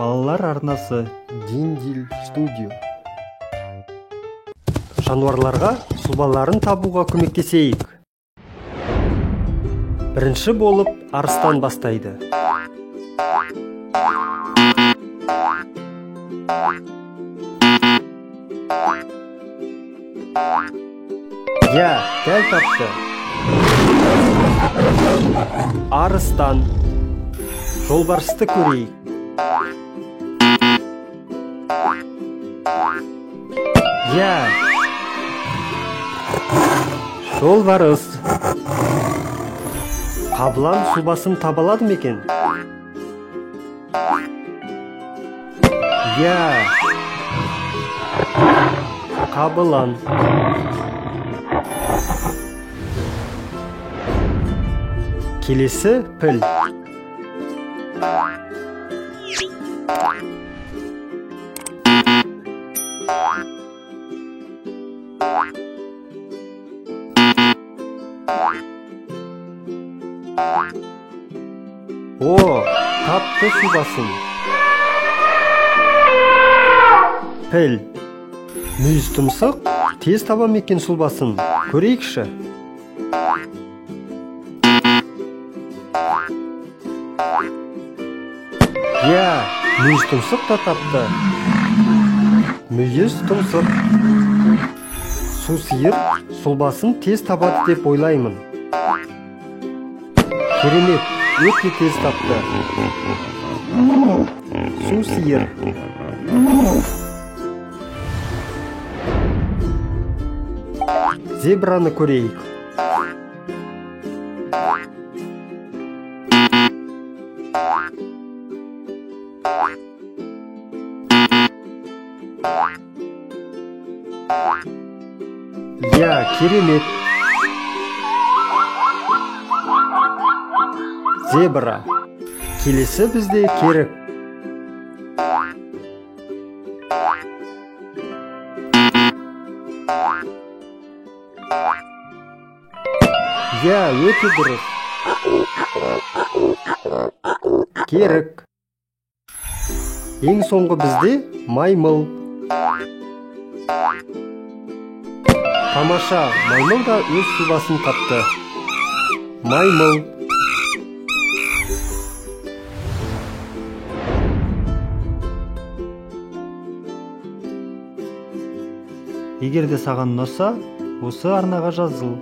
Балалар арнасы Диндил студио. Жануарларға сұлбаларын табуға көмектесейік. Бірінші болып арыстан бастайды. Я, дәл тапты. Арыстан. Жолбарысты көрейік. Я. Жолбарыс. Қабылан сұлбасын таба алады ма екен? Я. Қабылан. Келесі піл. О, тапты сұлбасын. Піл. Мүйіз тұмсық тез таба ма екен сұлбасын? Көрейікші. Я, мүйіз тұмсық та тапты. Мүйіз тұмсық. Су сиыр сұлбасын тез табады деп ойлаймын. Керемет, өте тез тапты. Су сиыр. Зебраны көрейік. Я, керемет. Зебра. Келесі бізде керік. Я, өте дұрыс. Керік. Ең соңғы бізде маймыл. Тамаша, маймыл да өз сұлбасын тапты. Маймыл. Егер де саған ұнаса, осы арнаға жазыл.